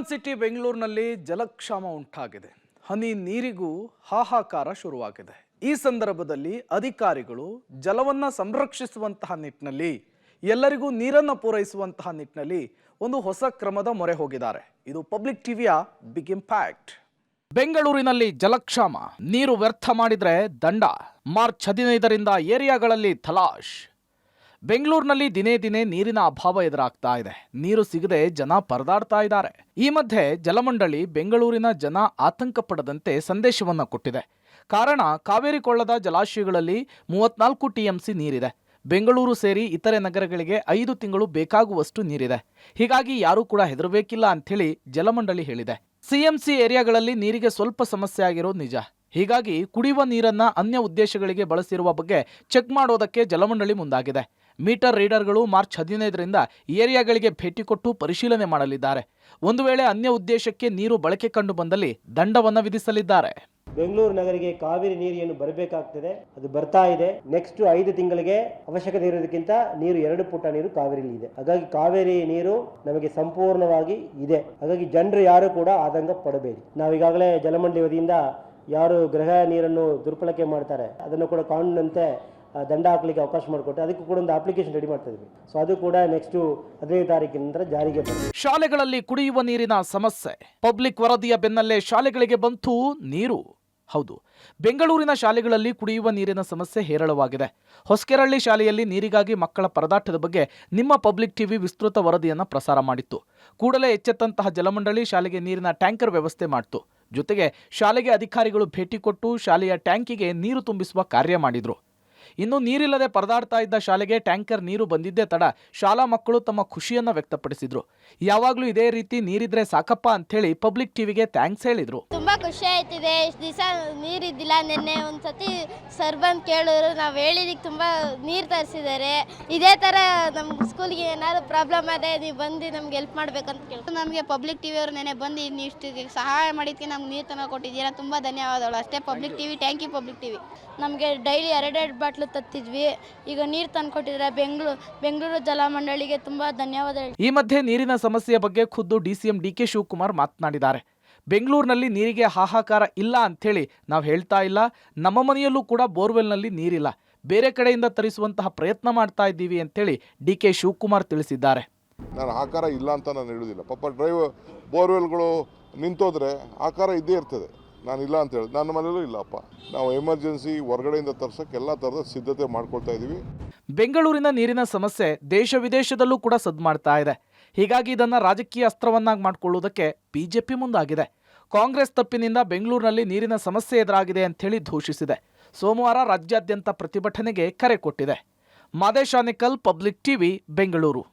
Icon city ಬೆಂಗಳೂರಿನಲ್ಲಿ ಜಲಕ್ಷಾಮ ಉಂಟಾಗಿದೆ. ಹನಿ ನೀರಿಗೂ ಹಾಹಾಕಾರ ಶುರುವಾಗಿದೆ. ಈ ಸಂದರ್ಭದಲ್ಲಿ ಅಧಿಕಾರಿಗಳು ಜಲವನ್ನು ಸಂರಕ್ಷಿಸುವಂತಹ ನಿಟ್ಟಿನಲ್ಲಿ, ಎಲ್ಲರಿಗೂ ನೀರನ್ನು ಪೂರೈಸುವಂತಹ ನಿಟ್ಟಿನಲ್ಲಿ ಒಂದು ಹೊಸ ಕ್ರಮದ ಮೊರೆ ಹೋಗಿದ್ದಾರೆ. ಇದು ಪಬ್ಲಿಕ್ ಟಿವಿಯ ಬಿಗ್ ಇಂಪ್ಯಾಕ್ಟ್. ಬೆಂಗಳೂರಿನಲ್ಲಿ ಜಲಕ್ಷಾಮ, ನೀರು ವ್ಯರ್ಥ ಮಾಡಿದ್ರೆ ದಂಡ. ಮಾರ್ಚ್ 15ರಿಂದ ಏರಿಯಾಗಳಲ್ಲಿ ತಲಾಶ್. ಬೆಂಗಳೂರಿನಲ್ಲಿ ದಿನೇ ದಿನೇ ನೀರಿನ ಅಭಾವ ಎದುರಾಗ್ತಾ ಇದೆ. ನೀರು ಸಿಗದೆ ಜನ ಪರದಾಡ್ತಾ ಇದ್ದಾರೆ. ಈ ಮಧ್ಯೆ ಜಲಮಂಡಳಿ ಬೆಂಗಳೂರಿನ ಜನ ಆತಂಕ ಪಡದಂತೆ ಸಂದೇಶವನ್ನು ಕೊಟ್ಟಿದೆ. ಕಾರಣ, ಕಾವೇರಿ ಕೊಳ್ಳದ ಜಲಾಶಯಗಳಲ್ಲಿ 34 TMC ನೀರಿದೆ. ಬೆಂಗಳೂರು ಸೇರಿ ಇತರೆ ನಗರಗಳಿಗೆ 5 ತಿಂಗಳು ಬೇಕಾಗುವಷ್ಟು ನೀರಿದೆ. ಹೀಗಾಗಿ ಯಾರೂ ಕೂಡ ಹೆದರಬೇಕಿಲ್ಲ ಅಂಥೇಳಿ ಜಲಮಂಡಳಿ ಹೇಳಿದೆ. CMC ಏರಿಯಾಗಳಲ್ಲಿ ನೀರಿಗೆ ಸ್ವಲ್ಪ ಸಮಸ್ಯೆ ಆಗಿರೋದು ನಿಜ. ಹೀಗಾಗಿ ಕುಡಿಯುವ ನೀರನ್ನ ಅನ್ಯ ಉದ್ದೇಶಗಳಿಗೆ ಬಳಸಿರುವ ಬಗ್ಗೆ ಚೆಕ್ ಮಾಡೋದಕ್ಕೆ ಜಲಮಂಡಳಿ ಮುಂದಾಗಿದೆ. ಮೀಟರ್ ರೀಡರ್ಗಳು ಮಾರ್ಚ್ 15ರಿಂದ ಏರಿಯಾಗಳಿಗೆ ಭೇಟಿ ಕೊಟ್ಟು ಪರಿಶೀಲನೆ ಮಾಡಲಿದ್ದಾರೆ. ಒಂದು ವೇಳೆ ಅನ್ಯ ಉದ್ದೇಶಕ್ಕೆ ನೀರು ಬಳಕೆ ಕಂಡು ಬಂದಲ್ಲಿ ದಂಡವನ್ನು ವಿಧಿಸಲಿದ್ದಾರೆ. ಬೆಂಗಳೂರು ನಗರಿಗೆ ಕಾವೇರಿ ನೀರು ಏನು ಬರಬೇಕಾಗ್ತದೆ, ಅದು ಬರ್ತಾ ಇದೆ. ನೆಕ್ಸ್ಟ್ 5 ತಿಂಗಳಿಗೆ ಅವಶ್ಯಕತೆ ಇರೋದಕ್ಕಿಂತ ನೀರು 2 ಪುಟ ನೀರು ಕಾವೇರಿಯಲ್ಲಿ ಇದೆ. ಹಾಗಾಗಿ ಕಾವೇರಿ ನೀರು ನಮಗೆ ಸಂಪೂರ್ಣವಾಗಿ ಇದೆ. ಹಾಗಾಗಿ ಜನರು ಯಾರು ಕೂಡ ಆತಂಕ ಪಡಬೇಡಿ. ನಾವೀಗಾಗಲೇ ಜಲಮಂಡಳಿ ವತಿಯಿಂದ ಯಾರು ಗೃಹ ನೀರನ್ನು ದುರ್ಬಳಕೆ ಮಾಡ್ತಾರೆ ಅದನ್ನು ಕೂಡ ಕಾನೂನಿನಂತೆ ದಂಡ ಹಾಕಲಿಕ್ಕೆ ಅವಕಾಶ ಮಾಡಿಕೊಟ್ಟು ಅದಕ್ಕೂ ಕೂಡ ಒಂದು ಅಪ್ಲಿಕೇಶನ್ ರೆಡಿ ಮಾಡ್ತಾ ಇದ್ವಿ. ಸೊ ಅದು ಕೂಡ ನೆಕ್ಸ್ಟ್ 15 ತಾರೀಕಿನ ನಂತರ ಜಾರಿಗೆ ಬರುತ್ತೆ. ಶಾಲೆಗಳಲ್ಲಿ ಕುಡಿಯುವ ನೀರಿನ ಸಮಸ್ಯೆ. ಪಬ್ಲಿಕ್ ವರದಿಯ ಬೆನ್ನಲ್ಲೇ ಶಾಲೆಗಳಿಗೆ ಬಂತು ನೀರು. ಹೌದು, ಬೆಂಗಳೂರಿನ ಶಾಲೆಗಳಲ್ಲಿ ಕುಡಿಯುವ ನೀರಿನ ಸಮಸ್ಯೆ ಹೇರಳವಾಗಿದೆ. ಹೊಸಕೆರಳ್ಳಿ ಶಾಲೆಯಲ್ಲಿ ನೀರಿಗಾಗಿ ಮಕ್ಕಳ ಪರದಾಟದ ಬಗ್ಗೆ ನಿಮ್ಮ ಪಬ್ಲಿಕ್ ಟಿವಿ ವಿಸ್ತೃತ ವರದಿಯನ್ನು ಪ್ರಸಾರ ಮಾಡಿತ್ತು. ಕೂಡಲೇ ಎಚ್ಚೆತ್ತಂತಹ ಜಲಮಂಡಳಿ ಶಾಲೆಗೆ ನೀರಿನ ಟ್ಯಾಂಕರ್ ವ್ಯವಸ್ಥೆ ಮಾಡಿತು. ಜೊತೆಗೆ ಶಾಲೆಗೆ ಅಧಿಕಾರಿಗಳು ಭೇಟಿ ಕೊಟ್ಟು ಶಾಲೆಯ ಟ್ಯಾಂಕಿಗೆ ನೀರು ತುಂಬಿಸುವ ಕಾರ್ಯ ಮಾಡಿದ್ರು. ಇನ್ನು ನೀರಿಲ್ಲದೆ ಪರದಾಡ್ತಾ ಇದ್ದ ಶಾಲೆಗೆ ಟ್ಯಾಂಕರ್ ನೀರು ಬಂದಿದ್ದೇ ತಡ ಶಾಲಾ ಮಕ್ಕಳು ತಮ್ಮ ಖುಷಿಯನ್ನ ವ್ಯಕ್ತಪಡಿಸಿದ್ರು. ಯಾವಾಗ್ಲೂ ಇದೇ ರೀತಿ ನೀರಿದ್ರೆ ಸಾಕಪ್ಪ ಅಂಥೇಳಿ ಪಬ್ಲಿಕ್ ಟಿವಿಗೆ ಥ್ಯಾಂಕ್ಸ್ ಹೇಳಿದ್ರು. ತುಂಬಾ ಖುಷಿ ಆಯ್ತಿದೆ. ಇಷ್ಟು ದಿವಸ ನೀರಿದ್ದಿಲ್ಲ. ನಿನ್ನೆ ಒಂದ್ಸತಿ ಸರ್ ಬಂದು ಕೇಳಿದ್ರು, ನಾವು ಹೇಳಿದಕ್ಕೆ ತುಂಬಾ ನೀರು ತರಿಸಿದ್ದಾರೆ. ಇದೇ ತರ ನಮ್ಮ ಸ್ಕೂಲ್ಗೆ ಏನಾದ್ರು ಪ್ರಾಬ್ಲಮ್ ಅದೇ ನೀವು ಬಂದು ನಮ್ಗೆ ಹೆಲ್ಪ್ ಮಾಡ್ಬೇಕಂತ ಕೇಳ್ತಾರೆ. ನಮಗೆ ಪಬ್ಲಿಕ್ ಟಿವಿ ಅವರು ನೆನೆ ಬಂದು ಇಷ್ಟು ಸಹಾಯ ಮಾಡಿದ್ದಕ್ಕೆ ನಮ್ಗೆ ನೀರು ತಂದು ಕೊಟ್ಟಿದ್ದೀರಾ, ತುಂಬಾ ಧನ್ಯವಾದಗಳು. ಅಷ್ಟೇ public TV, thank you public TV. ನಮಗೆ ಡೈಲಿ 2 ಬಾಟ್ಲು ತತ್ತಿದ್ವಿ, ಈಗ ನೀರು ತಂದು ಕೊಟ್ಟಿದ್ರೆ ಬೆಂಗಳೂರು ಜಲಮಂಡಳಿಗೆ ತುಂಬಾ ಧನ್ಯವಾದ. ಈ ಮಧ್ಯೆ ನೀರಿನ ಸಮಸ್ಯೆಯ ಬಗ್ಗೆ ಖುದ್ದು DCM DK ಶಿವಕುಮಾರ್ ಮಾತನಾಡಿದ್ದಾರೆ. ಬೆಂಗಳೂರಿನಲ್ಲಿ ನೀರಿಗೆ ಹಾಹಾಕಾರ ಇಲ್ಲ ಅಂಥೇಳಿ ನಾವು ಹೇಳ್ತಾ ಇಲ್ಲ. ನಮ್ಮ ಮನೆಯಲ್ಲೂ ಕೂಡ ಬೋರ್ವೆಲ್ನಲ್ಲಿ ನೀರಿಲ್ಲ. ಬೇರೆ ಕಡೆಯಿಂದ ತರಿಸುವಂತಹ ಪ್ರಯತ್ನ ಮಾಡ್ತಾ ಇದ್ದೀವಿ ಅಂತೇಳಿ DK ಶಿವಕುಮಾರ್ ತಿಳಿಸಿದ್ದಾರೆ. ನಾನು ಆಕಾರ ಇಲ್ಲ ಅಂತ ನಾನು ಹೇಳೋದಿಲ್ಲ. ಪಾಪ ಬೋರ್ವೆಲ್ಗಳು ನಿಂತೋದ್ರೆ ಆಕಾರ ಇದ್ದೇ ಇರ್ತದೆ. ನಾನು ಇಲ್ಲ ಅಂತ ಹೇಳಿ, ನನ್ನ ಮನೇಲೂ ಇಲ್ಲಪ್ಪ. ನಾವು ಎಮರ್ಜೆನ್ಸಿ ಹೊರಗಡೆಯಿಂದ ತರ್ಸೋಕ್ಕೆ ಎಲ್ಲ ಥರದ ಸಿದ್ಧತೆ ಮಾಡ್ಕೊಳ್ತಾ ಇದ್ದೀವಿ. ಬೆಂಗಳೂರಿನ ನೀರಿನ ಸಮಸ್ಯೆ ದೇಶ ವಿದೇಶದಲ್ಲೂ ಕೂಡ ಸದ್ದು ಮಾಡ್ತಾ ಇದೆ. ಹೀಗಾಗಿ ಇದನ್ನು ರಾಜಕೀಯ ಅಸ್ತ್ರವನ್ನಾಗಿ ಮಾಡಿಕೊಳ್ಳುವುದಕ್ಕೆ ಬಿಜೆಪಿ ಮುಂದಾಗಿದೆ. ಕಾಂಗ್ರೆಸ್ ತಪ್ಪಿನಿಂದ ಬೆಂಗಳೂರಿನಲ್ಲಿ ನೀರಿನ ಸಮಸ್ಯೆ ಎದುರಾಗಿದೆ ಅಂಥೇಳಿ ಘೋಷಿಸಿದೆ. ಸೋಮವಾರ ರಾಜ್ಯಾದ್ಯಂತ ಪ್ರತಿಭಟನೆಗೆ ಕರೆ ಕೊಟ್ಟಿದೆ. Madesh Anekal, public TV, Bengaluru.